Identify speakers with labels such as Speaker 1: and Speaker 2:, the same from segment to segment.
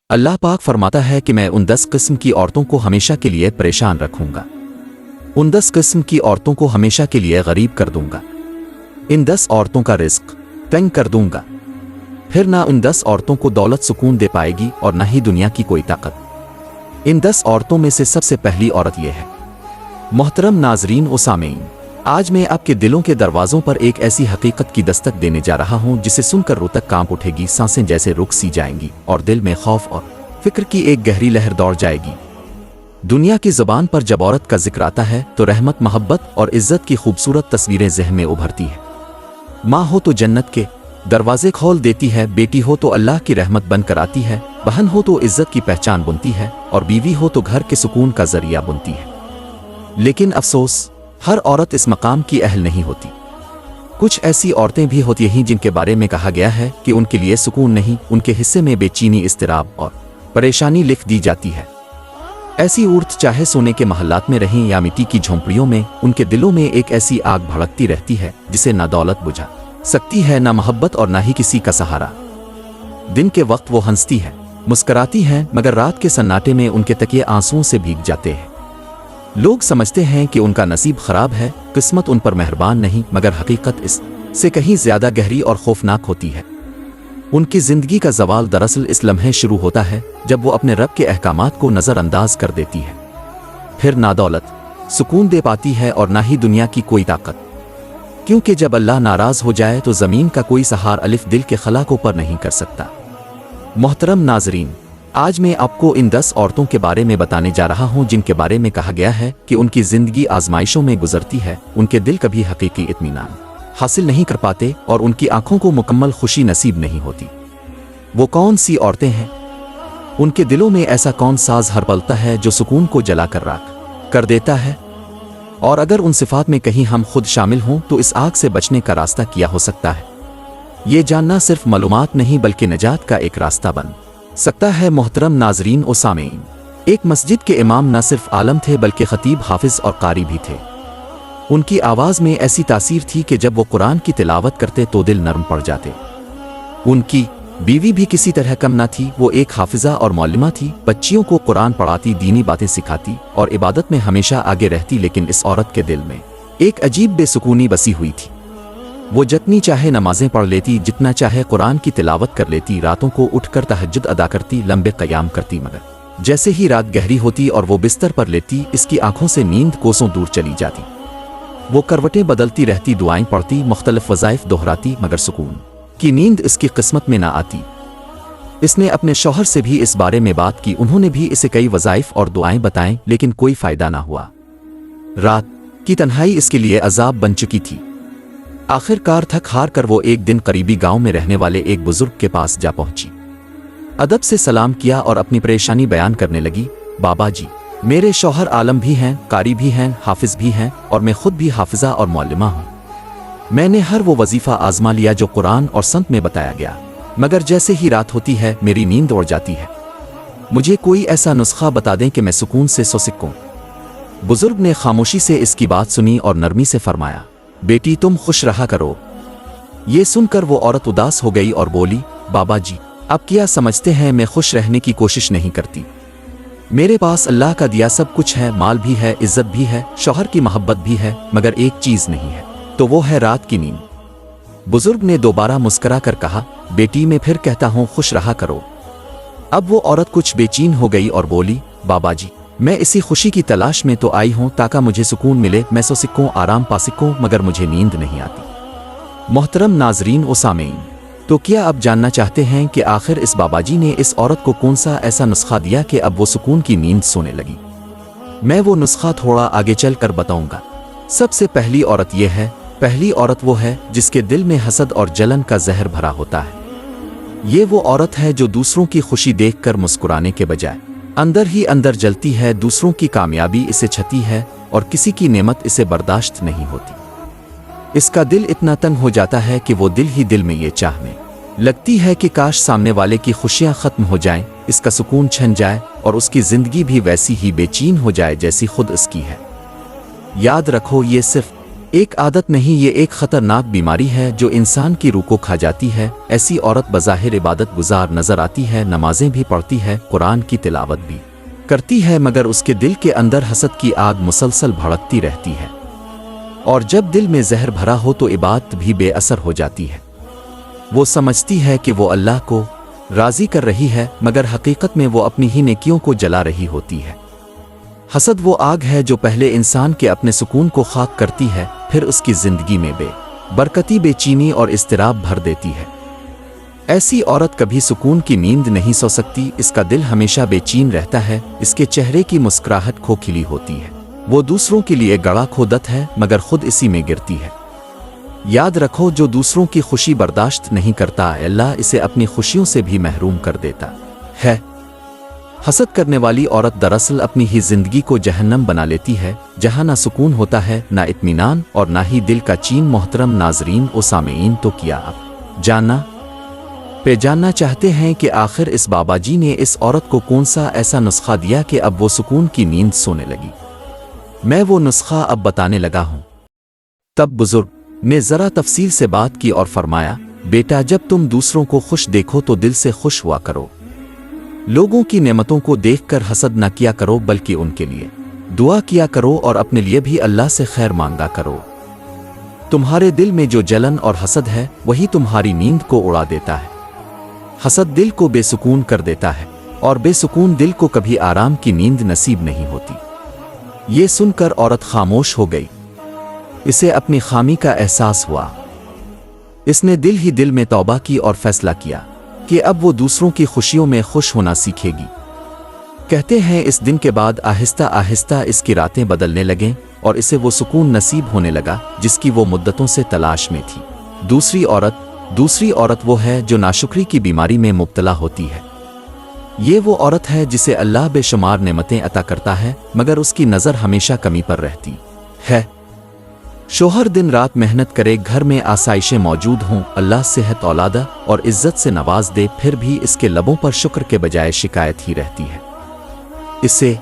Speaker 1: اللہ पाक फरमाता है कि मैं उन 10 किस्म की औरतों को हमेशा के लिए परेशान रखूंगा, उन 10 किस्म की औरतों को हमेशा के लिए गरीब कर दूंगा, इन 10 औरतों का रिस्क तंग कर दूंगा, फिर ना उन 10 औरतों को दौलत सुकून दे पाएगी और ना ही दुनिया की कोई ताकत। इन 10 औरतों में से सबसे पहली औरत यह है। मोहतरम नाजरीन व सामीन, आज मैं आपके दिलों के दरवाज़ों पर एक ऐसी हकीकत की दस्तक देने जा रहा हूं जिसे सुनकर रूह तक कांप उठेगी, सांसें जैसे रुक सी जाएंगी और दिल में खौफ और फिक्र की एक गहरी लहर दौड़ जाएगी। दुनिया की ज़बान पर जब औरत का जिक्र आता है तो रहमत, मोहब्बत और इज्जत की खूबसूरत तस्वीरें ज़हन में उभरती हैं। माँ हो तो जन्नत के दरवाजे खोल देती है, बेटी हो तो अल्लाह की रहमत बनकर आती है, बहन हो तो इज्जत की पहचान बुनती है और बीवी हो तो घर के सुकून का जरिया बुनती है। लेकिन अफसोस, हर औरत इस मकाम की अहल नहीं होती। कुछ ऐसी औरतें भी होती हैं जिनके बारे में कहा गया है कि उनके लिए सुकून नहीं, उनके हिस्से में बेचैनी, इस्तिराब और परेशानी लिख दी जाती है। ऐसी औरत चाहे सोने के महल्लात में रहें या मिट्टी की झोंपड़ियों में, उनके दिलों में एक ऐसी आग भड़कती रहती है जिसे ना दौलत बुझा सकती है, ना मोहब्बत और ना ही किसी का सहारा। दिन के वक्त वो हंसती है, मुस्कराती हैं, मगर रात के सन्नाटे में उनके तकिए आंसुओं से भीग जाते हैं। लोग समझते हैं कि उनका नसीब खराब है, किस्मत उन पर मेहरबान नहीं, मगर हकीकत इससे कहीं ज्यादा गहरी और खौफनाक होती है। उनकी जिंदगी का जवाल दरअसल इस लम्हे शुरू होता है जब वो अपने रब के अहकामात को नज़रअंदाज कर देती है। फिर ना दौलत सुकून दे पाती है और ना ही दुनिया की कोई ताकत, क्योंकि जब अल्लाह नाराज हो जाए तो ज़मीन का कोई सहार अलिफ दिल के खला को पर नहीं कर सकता। मोहतरम नाजरीन, आज मैं आपको इन 10 औरतों के बारे में बताने जा रहा हूं जिनके बारे में कहा गया है कि उनकी जिंदगी आजमाइशों में गुजरती है, उनके दिल कभी हकीकी इत्मीनान हासिल नहीं कर पाते और उनकी आंखों को मुकम्मल खुशी नसीब नहीं होती। वो कौन सी औरतें हैं? उनके दिलों में ऐसा कौन साज हरपलता है जो सुकून को जलाकर राख कर देता है? और अगर उन सिफात में कहीं हम खुद शामिल हों तो इस आग से बचने का रास्ता क्या हो सकता है? ये जानना सिर्फ मालूमात नहीं बल्कि नजात का एक रास्ता बन सकता है। मोहतरम नाजरीन और सामीन, एक मस्जिद के इमाम न सिर्फ आलम थे बल्कि खतीब, हाफिज और कारी भी थे। उनकी आवाज़ में ऐसी तासीर थी कि जब वो कुरान की तिलावत करते तो दिल नरम पड़ जाते। उनकी बीवी भी किसी तरह कम न थी, वो एक हाफिजा और मौलिमा थी, बच्चियों को कुरान पढ़ाती, दीनी बातें सिखाती और इबादत में हमेशा आगे रहती। लेकिन इस औरत के दिल में एक अजीब बेसुकूनी बसी हुई थी। वो जितनी चाहे नमाजें पढ़ लेती, जितना चाहे कुरान की तिलावत कर लेती, रातों को उठकर तहज्जुद अदा करती, लंबे क़याम करती, मगर जैसे ही रात गहरी होती और वो बिस्तर पर लेटी, इसकी आंखों से नींद कोसों दूर चली जाती। वो करवटें बदलती रहती, दुआएं पढ़ती, मुख्तलिफ वज़ाइफ दोहराती, मगर सुकून की नींद इसकी किस्मत में ना आती। इसने अपने शौहर से भी इस बारे में बात की, उन्होंने भी इसे कई वज़ाइफ और दुआएं बताएं, लेकिन कोई फ़ायदा ना हुआ। रात की तन्हाई इसके लिए अजाब बन चुकी थी। आखिरकार थक हार कर वो एक दिन करीबी गांव में रहने वाले एक बुजुर्ग के पास जा पहुंची। अदब से सलाम किया और अपनी परेशानी बयान करने लगी। बाबा जी, मेरे शौहर आलम भी हैं, कारी भी हैं, हाफिज भी हैं और मैं खुद भी हाफिजा और मौलिमा हूँ। मैंने हर वो वजीफा आजमा लिया जो कुरान और संत में बताया गया, मगर जैसे ही रात होती है मेरी नींद उड़ जाती है। मुझे कोई ऐसा नुस्खा बता दें कि मैं सुकून से सो सकूं। बुजुर्ग ने खामोशी से इसकी बात सुनी और नरमी से फरमाया, बेटी तुम खुश रहा करो। ये सुनकर वो औरत उदास हो गई और बोली, बाबा जी, अब क्या समझते हैं मैं खुश रहने की कोशिश नहीं करती। मेरे पास अल्लाह का दिया सब कुछ है, माल भी है, इज्जत भी है, शौहर की मोहब्बत भी है, मगर एक चीज नहीं है, तो वो है रात की नींद। बुजुर्ग ने दोबारा मुस्करा कर कहा, बेटी मैं फिर कहता हूँ खुश रहा करो। अब वो औरत कुछ बेचैन हो गई और बोली, बाबा जी, मैं इसी खुशी की तलाश में तो आई हूं ताकि मुझे सुकून मिले, मैं सो सकूं, आराम पा सकूं, मगर मुझे नींद नहीं आती। मोहतरम नाजरीन और सामीन, तो क्या आप जानना चाहते हैं कि आखिर इस बाबाजी ने इस औरत को कौन सा ऐसा नुस्खा दिया कि अब वो सुकून की नींद सोने लगी? मैं वो नुस्खा थोड़ा आगे चल कर बताऊंगा। सबसे पहली औरत यह है, पहली औरत वो है जिसके दिल में हसद और जलन का जहर भरा होता है। ये वो औरत है जो दूसरों की खुशी देखकर मुस्कुराने के बजाय अंदर ही अंदर जलती है। दूसरों की कामयाबी इसे छती है और किसी की नेमत इसे बर्दाश्त नहीं होती। इसका दिल इतना तंग हो जाता है कि वो दिल ही दिल में ये चाहने लगती है कि काश सामने वाले की खुशियां खत्म हो जाएं, इसका सुकून छन जाए और उसकी जिंदगी भी वैसी ही बेचैन हो जाए जैसी खुद इसकी है। याद रखो, ये सिर्फ ایک عادت نہیں، یہ ایک خطرناک بیماری ہے جو انسان کی روح کو کھا جاتی ہے۔ ایسی عورت بظاہر عبادت گزار نظر آتی ہے، نمازیں بھی پڑھتی ہے، قرآن کی تلاوت بھی کرتی ہے، مگر اس کے دل کے اندر حسد کی آگ مسلسل بھڑکتی رہتی ہے، اور جب دل میں زہر بھرا ہو تو عبادت بھی بے اثر ہو جاتی ہے۔ وہ سمجھتی ہے کہ وہ اللہ کو راضی کر رہی ہے، مگر حقیقت میں وہ اپنی ہی نیکیوں کو جلا رہی ہوتی ہے۔ حسد وہ آگ ہے جو پہلے انسان کے اپنے سکون کو خاک کرتی ہے، پھر اس کی زندگی میں بے برکتی، بے چینی اور اضطراب بھر دیتی ہے۔ ایسی عورت کبھی سکون کی نیند نہیں سو سکتی، اس کا دل ہمیشہ بے چین رہتا ہے، اس کے چہرے کی مسکراہٹ کھوکھلی ہوتی ہے، وہ دوسروں کے لیے گڑا کھودت ہے مگر خود اسی میں گرتی ہے۔ یاد رکھو، جو دوسروں کی خوشی برداشت نہیں کرتا، اللہ اسے اپنی خوشیوں سے بھی محروم کر دیتا ہے۔ حسد کرنے والی عورت دراصل اپنی ہی زندگی کو جہنم بنا لیتی ہے، جہاں نہ سکون ہوتا ہے، نہ اطمینان اور نہ ہی دل کا چین۔ محترم ناظرین و سامعین، تو کیا آپ جاننا چاہتے ہیں کہ آخر اس بابا جی نے اس عورت کو کون سا ایسا نسخہ دیا کہ اب وہ سکون کی نیند سونے لگی؟ میں وہ نسخہ اب بتانے لگا ہوں۔ تب بزرگ نے ذرا تفصیل سے بات کی اور فرمایا، بیٹا، جب تم دوسروں کو خوش دیکھو تو دل سے خوش ہوا کرو، لوگوں کی نعمتوں کو دیکھ کر حسد نہ کیا کرو، بلکہ ان کے لیے دعا کیا کرو اور اپنے لیے بھی اللہ سے خیر مانگا کرو۔ تمہارے دل میں جو جلن اور حسد ہے، وہی تمہاری نیند کو اڑا دیتا ہے۔ حسد دل کو بے سکون کر دیتا ہے، اور بے سکون دل کو کبھی آرام کی نیند نصیب نہیں ہوتی۔ یہ سن کر عورت خاموش ہو گئی، اسے اپنی خامی کا احساس ہوا۔ اس نے دل ہی دل میں توبہ کی اور فیصلہ کیا کہ اب وہ دوسروں کی خوشیوں میں خوش ہونا سیکھے گی۔ کہتے ہیں اس دن کے بعد آہستہ آہستہ اس کی راتیں بدلنے لگیں اور اسے وہ سکون نصیب ہونے لگا جس کی وہ مدتوں سے تلاش میں تھی۔ دوسری عورت وہ ہے جو ناشکری کی بیماری میں مبتلا ہوتی ہے۔ یہ وہ عورت ہے جسے اللہ بے شمار نعمتیں عطا کرتا ہے، مگر اس کی نظر ہمیشہ کمی پر رہتی ہے۔ شوہر دن رات محنت کرے، گھر میں آسائشیں موجود ہوں، اللہ صحت، اولادہ اور عزت سے نواز دے، پھر بھی اس کے لبوں پر شکر کے بجائے شکایت ہی رہتی ہے۔ اسے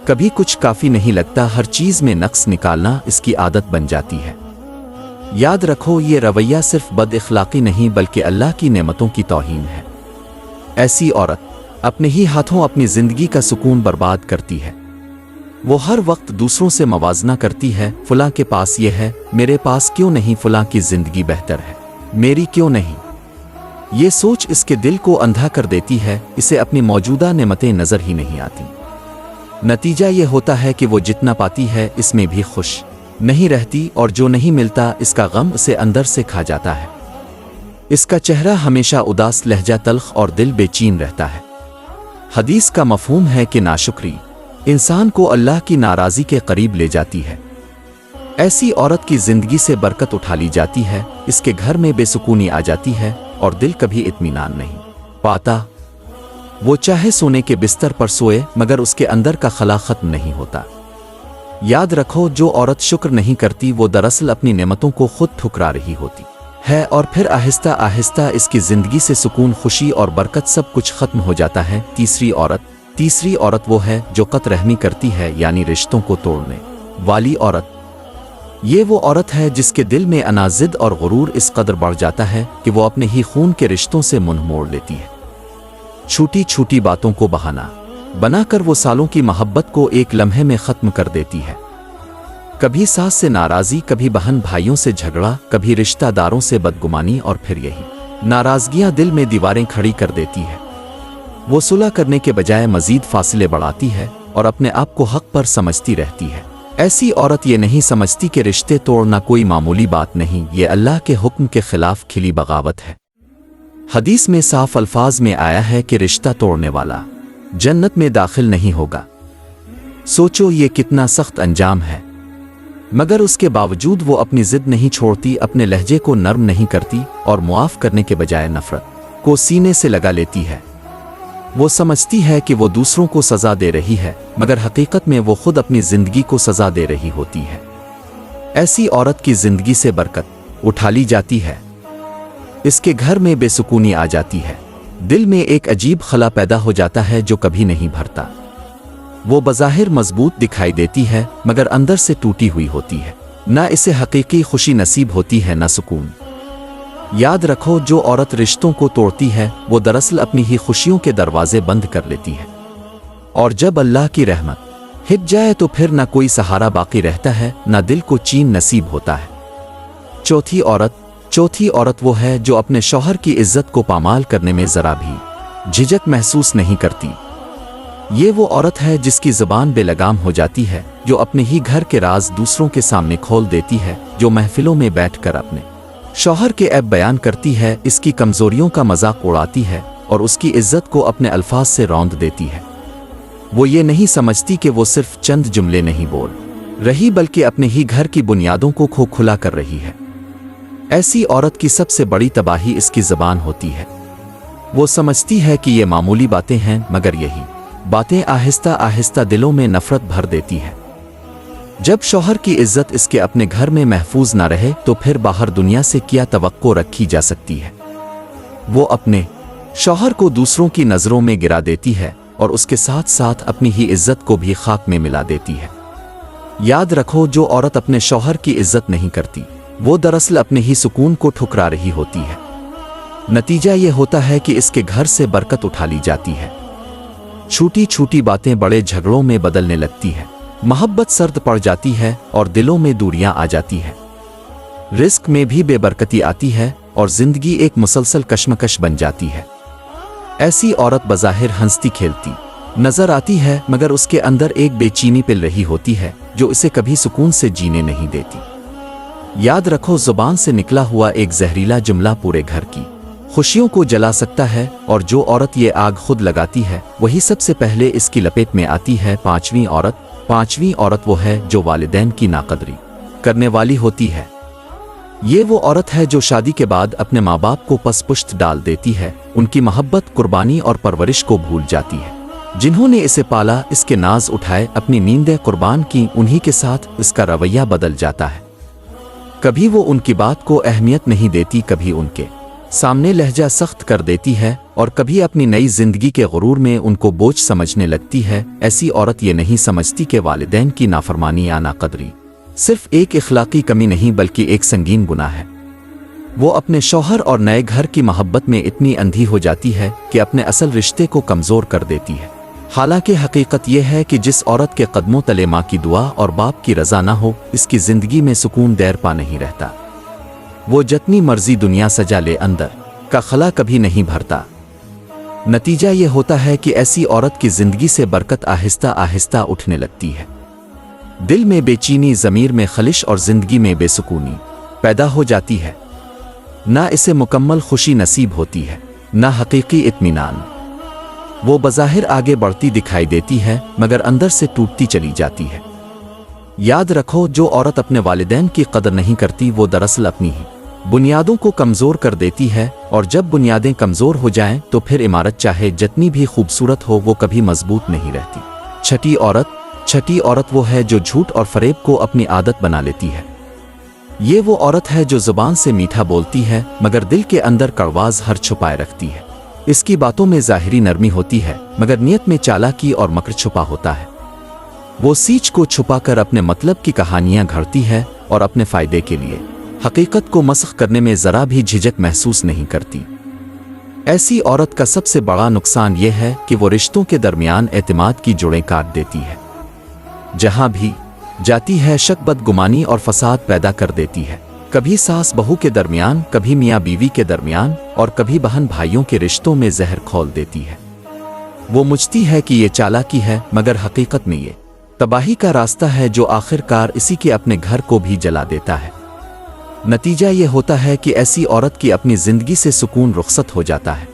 Speaker 1: کبھی کچھ کافی نہیں لگتا، ہر چیز میں نقص نکالنا اس کی عادت بن جاتی ہے۔ یاد رکھو، یہ رویہ صرف بد اخلاقی نہیں بلکہ اللہ کی نعمتوں کی توہین ہے۔ ایسی عورت اپنے ہی ہاتھوں اپنی زندگی کا سکون برباد کرتی ہے۔ وہ ہر وقت دوسروں سے موازنہ کرتی ہے، فلاں کے پاس یہ ہے، میرے پاس کیوں نہیں، فلاں کی زندگی بہتر ہے، میری کیوں نہیں۔ یہ سوچ اس کے دل کو اندھا کر دیتی ہے، اسے اپنی موجودہ نعمتیں نظر ہی نہیں آتی۔ نتیجہ یہ ہوتا ہے کہ وہ جتنا پاتی ہے اس میں بھی خوش نہیں رہتی، اور جو نہیں ملتا اس کا غم اسے اندر سے کھا جاتا ہے۔ اس کا چہرہ ہمیشہ اداس، لہجہ تلخ اور دل بے چین رہتا ہے۔ حدیث کا مفہوم ہے کہ ناشکری انسان کو اللہ کی ناراضی کے قریب لے جاتی ہے۔ ایسی عورت کی زندگی سے برکت اٹھا لی جاتی ہے، اس کے گھر میں بے سکونی آ جاتی ہے اور دل کبھی اطمینان نہیں پاتا۔ وہ چاہے سونے کے بستر پر سوئے مگر اس کے اندر کا خلا ختم نہیں ہوتا۔ یاد رکھو، جو عورت شکر نہیں کرتی وہ دراصل اپنی نعمتوں کو خود ٹھکرا رہی ہوتی ہے، اور پھر آہستہ آہستہ اس کی زندگی سے سکون، خوشی اور برکت سب کچھ ختم ہو جاتا ہے۔ تیسری عورت وہ ہے جو قطع رحمی کرتی ہے، یعنی رشتوں کو توڑنے والی عورت۔ یہ وہ عورت ہے جس کے دل میں انا، ضد اور غرور اس قدر بڑھ جاتا ہے کہ وہ اپنے ہی خون کے رشتوں سے منہ موڑ لیتی ہے۔ چھوٹی چھوٹی باتوں کو بہانہ بنا کر وہ سالوں کی محبت کو ایک لمحے میں ختم کر دیتی ہے۔ کبھی ساس سے ناراضی، کبھی بہن بھائیوں سے جھگڑا، کبھی رشتہ داروں سے بدگمانی، اور پھر یہی ناراضگیاں دل میں دیواریں کھڑی کر دیتی ہے۔ وہ صلح کرنے کے بجائے مزید فاصلے بڑھاتی ہے اور اپنے آپ کو حق پر سمجھتی رہتی ہے۔ ایسی عورت یہ نہیں سمجھتی کہ رشتے توڑنا کوئی معمولی بات نہیں، یہ اللہ کے حکم کے خلاف کھلی بغاوت ہے۔ حدیث میں صاف الفاظ میں آیا ہے کہ رشتہ توڑنے والا جنت میں داخل نہیں ہوگا۔ سوچو یہ کتنا سخت انجام ہے، مگر اس کے باوجود وہ اپنی ضد نہیں چھوڑتی، اپنے لہجے کو نرم نہیں کرتی اور معاف کرنے کے بجائے نفرت کو سینے سے لگا لیتی ہے۔ وہ سمجھتی ہے کہ وہ دوسروں کو سزا دے رہی ہے، مگر حقیقت میں وہ خود اپنی زندگی کو سزا دے رہی ہوتی ہے۔ ایسی عورت کی زندگی سے برکت اٹھا لی جاتی ہے، اس کے گھر میں بے سکونی آ جاتی ہے، دل میں ایک عجیب خلا پیدا ہو جاتا ہے جو کبھی نہیں بھرتا۔ وہ بظاہر مضبوط دکھائی دیتی ہے مگر اندر سے ٹوٹی ہوئی ہوتی ہے۔ نہ इसे हकीकी खुशी नसीब होती है न सुकून। याद रखो, जो औरत रिश्तों को तोड़ती है वो दरअसल अपनी ही खुशियों के दरवाजे बंद कर लेती है, और जब अल्लाह की रहमत हिट जाए तो फिर न कोई सहारा बाकी रहता है, न दिल को चैन नसीब होता है। चौथी औरत वो है जो अपने शौहर की इज्जत को पामाल करने में ज़रा भी झिझक महसूस नहीं करती। ये वो औरत है जिसकी ज़बान बेलगाम हो जाती है, जो अपने ही घर के राज दूसरों के सामने खोल देती है, जो महफिलों में बैठकर अपने शौहर के ऐब बयान करती है, इसकी कमज़ोरियों का मजाक उड़ाती है और उसकी इज्जत को अपने अल्फाज से रौंद देती है। वो ये नहीं समझती कि वो सिर्फ चंद जुमले नहीं बोल रही बल्कि अपने ही घर की बुनियादों को खोखला कर रही है। ऐसी औरत की सबसे बड़ी तबाही इसकी ज़बान होती है। वो समझती है कि ये मामूली बातें हैं, मगर यही बातें आहिस्ता आहिस्ता दिलों में नफरत भर देती है। जब शौहर की इज्जत इसके अपने घर में महफूज ना रहे तो फिर बाहर दुनिया से क्या तवक्को रखी जा सकती है। वो अपने शौहर को दूसरों की नज़रों में गिरा देती है और उसके साथ साथ अपनी ही इज्जत को भी खाक में मिला देती है। याद रखो, जो औरत अपने शौहर की इज्जत नहीं करती वो दरअसल अपने ही सुकून को ठुकरा रही होती है। नतीजा ये होता है कि इसके घर से बरकत उठा ली जाती है, छोटी छोटी बातें बड़े झगड़ों में बदलने लगती है, मोहब्बत सर्द पड़ जाती है और दिलों में दूरियां आ जाती है, रिस्क में भी बेबरकती आती है और जिंदगी एक मुसलसल कश्मकश बन जाती है। ऐसी औरत बज़ाहिर हंसती खेलती नजर आती है, मगर उसके अंदर एक बेचैनी पिल रही होती है जो इसे कभी सुकून से जीने नहीं देती। याद रखो, जुबान से निकला हुआ एक जहरीला जुमला पूरे घर की खुशियों को जला सकता है, और जो औरत ये आग खुद लगाती है वही सबसे पहले इसकी लपेट में आती है। पांचवीं औरत वो है जो वालिदैन की नाकदरी करने वाली होती है। ये वो औरत है जो शादी के बाद अपने माँ बाप को पसपुश्त डाल देती है, उनकी मोहब्बत, कुर्बानी और परवरिश को भूल जाती है। जिन्होंने इसे पाला, इसके नाज उठाए, अपनी नींदें कुर्बान की, उन्हीं के साथ इसका रवैया बदल जाता है। कभी वो उनकी बात को अहमियत नहीं देती, कभी उनके सामने लहजा सख्त कर देती है और कभी अपनी नई जिंदगी के गुरूर में उनको बोझ समझने लगती है। ऐसी औरत ये नहीं समझती कि वालिदैन की नाफरमानी या नाकदरी सिर्फ एक इखलाकी कमी नहीं बल्कि एक संगीन गुनाह है। वो अपने शौहर और नए घर की मोहब्बत में इतनी अंधी हो जाती है कि अपने असल रिश्ते को कमज़ोर कर देती है। हालांकि हकीकत यह है कि जिस औरत के कदमों तले माँ की दुआ और बाप की रज़ा ना हो, इसकी ज़िंदगी में सुकून देर पा नहीं रहता। वो जितनी मर्जी दुनिया सजा ले, अंदर का खला कभी नहीं भरता। नतीजा ये होता है कि ऐसी औरत की ज़िंदगी से बरकत आहिस्ता आहिस्ता उठने लगती है। दिल में बेचैनी, ज़मीर में खलिश और ज़िंदगी में बेसुकूनी पैदा हो जाती है। ना इसे मुकम्मल खुशी नसीब होती है, ना हकीकी इत्मीनान। वो बज़ाहिर आगे बढ़ती दिखाई देती है, मगर अंदर से टूटती चली जाती है। याद रखो, जो औरत अपने वालिदैन की कदर नहीं करती वो दरअसल अपनी ही बुनियादों को कमज़ोर कर देती है, और जब बुनियादें कमज़ोर हो जाएं तो फिर इमारत चाहे जितनी भी खूबसूरत हो वो कभी मजबूत नहीं रहती। छठी औरत वो है जो झूठ और फरेब को अपनी आदत बना लेती है। ये वो औरत है जो ज़ुबान से मीठा बोलती है मगर दिल के अंदर कड़वाज हर छुपाए रखती है। इसकी बातों में ज़ाहिरी नरमी होती है मगर नियत में चालाकी और मकर छुपा होता है। वो सीच को छुपाकर अपने मतलब की कहानियां घड़ती है और अपने फ़ायदे के लिए हकीकत को मस्ख करने में ज़रा भी झिझक महसूस नहीं करती। ऐसी औरत का सबसे बड़ा नुकसान यह है कि वो रिश्तों के दरमियान एतमाद की जुड़ें काट देती है। जहां भी जाती है शक, बदगुमानी और फसाद पैदा कर देती है। कभी सास बहू के दरमियान, कभी मियाँ बीवी के दरमियान और कभी बहन भाइयों के रिश्तों में जहर खोल देती है। वो मुझती है कि ये चालाकी है मगर हकीकत में ये तबाही का रास्ता है जो आखिरकार इसी के अपने घर को भी जला देता है। नतीजा ये होता है कि ऐसी औरत की अपनी जिंदगी से सुकून रुखसत हो जाता है।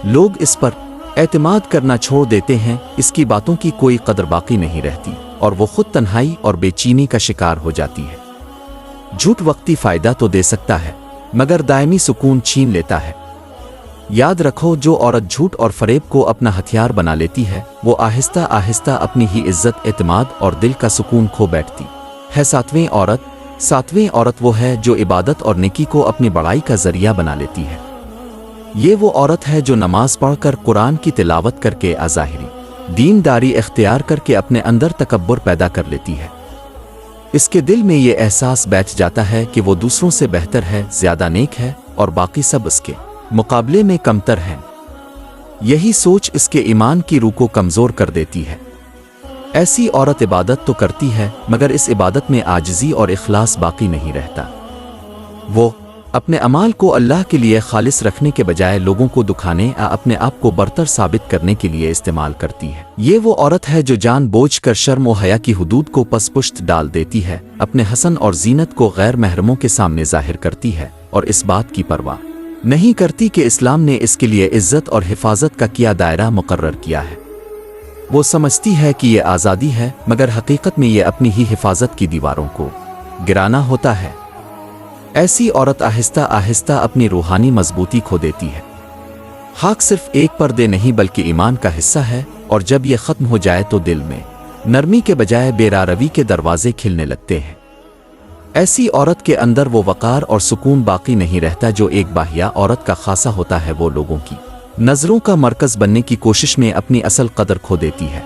Speaker 1: लोग इस पर एतमाद करना छोड़ देते हैं, इसकी बातों की कोई कदर बाकी नहीं रहती और वो खुद तन्हाई और बेचैनी का शिकार हो जाती है। झूठ वक्ती फायदा तो दे सकता है मगर दायमी सुकून छीन लेता है। याद रखो, जो औरत झूठ और फरेब को अपना हथियार बना लेती है वो आहिस्ता आहिस्ता अपनी ही इज्जत, एतमाद और दिल का सुकून खो बैठती है। सातवीं औरत वो है जो इबादत और नेकी को अपनी बड़ाई का जरिया बना लेती है। ये वो औरत है जो नमाज पढ़कर, कुरान की तिलावत करके, अज़ाहिरी दीनदारी इख्तियार करके अपने अंदर तकब्बुर पैदा कर लेती है। اس کے دل میں یہ احساس بیٹھ جاتا ہے کہ وہ دوسروں سے بہتر ہے، زیادہ نیک ہے اور باقی سب اس کے مقابلے میں کمتر ہیں۔ یہی سوچ اس کے ایمان کی روح کو کمزور کر دیتی ہے۔ ایسی عورت عبادت تو کرتی ہے مگر اس عبادت میں عاجزی اور اخلاص باقی نہیں رہتا۔ وہ اپنے اعمال کو اللہ کے لیے خالص رکھنے کے بجائے لوگوں کو دکھانے یا اپنے آپ کو برتر ثابت کرنے کے لیے استعمال کرتی ہے۔ یہ وہ عورت ہے جو جان بوجھ کر شرم و حیا کی حدود کو پس پشت ڈال دیتی ہے، اپنے حسن اور زینت کو غیر محرموں کے سامنے ظاہر کرتی ہے اور اس بات کی پرواہ نہیں کرتی کہ اسلام نے اس کے لیے عزت اور حفاظت کا کیا دائرہ مقرر کیا ہے۔ وہ سمجھتی ہے کہ یہ آزادی ہے مگر حقیقت میں یہ اپنی ہی حفاظت کی دیواروں کو گرانا ہوتا ہے۔ ایسی عورت آہستہ آہستہ اپنی روحانی مضبوطی کھو دیتی ہے۔ خاک صرف ایک پردے نہیں بلکہ ایمان کا حصہ ہے، اور جب یہ ختم ہو جائے تو دل میں نرمی کے بجائے بےراروی کے دروازے کھلنے لگتے ہیں۔ ایسی عورت کے اندر وہ وقار اور سکون باقی نہیں رہتا جو ایک باحیا عورت کا خاصہ ہوتا ہے۔ وہ لوگوں کی نظروں کا مرکز بننے کی کوشش میں اپنی اصل قدر کھو دیتی ہے۔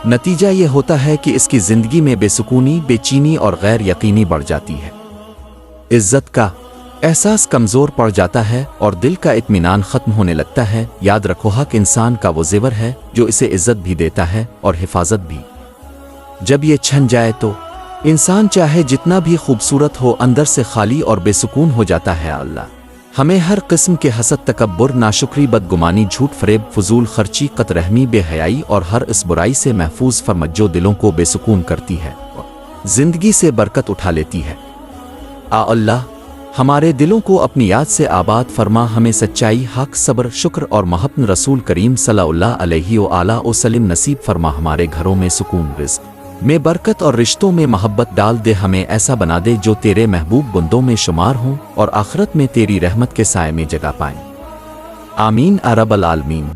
Speaker 1: نتیجہ یہ ہوتا ہے کہ اس کی زندگی میں بے سکونی، بے چینی اور غیر یقینی بڑھ جاتی ہے۔ عزت کا احساس کمزور پڑ جاتا ہے اور دل کا اطمینان ختم ہونے لگتا ہے۔ یاد رکھو، حق انسان کا وہ زیور ہے جو اسے عزت بھی دیتا ہے اور حفاظت بھی۔ جب یہ چھن جائے تو انسان چاہے جتنا بھی خوبصورت ہو اندر سے خالی اور بے سکون ہو جاتا ہے۔ اللہ ہمیں ہر قسم کے حسد، تکبر، ناشکری، بدگمانی، جھوٹ فریب، فضول خرچی، قط رحمی، بے حیائی اور ہر اس برائی سے محفوظ فرمت جو دلوں کو بے سکون کرتی ہے اور زندگی سے برکت اٹھا لیتی ہے۔ اللہ ہمارے دلوں کو اپنی یاد سے آباد فرما، ہمیں سچائی، حق، صبر، شکر اور محبت رسول کریم صلی اللہ علیہ وآلہ وسلم نصیب فرما، ہمارے گھروں میں سکون، رزق میں برکت اور رشتوں میں محبت ڈال دے، ہمیں ایسا بنا دے جو تیرے محبوب بندوں میں شمار ہوں اور آخرت میں تیری رحمت کے سائے میں جگہ پائیں۔ آمین رب العالمین۔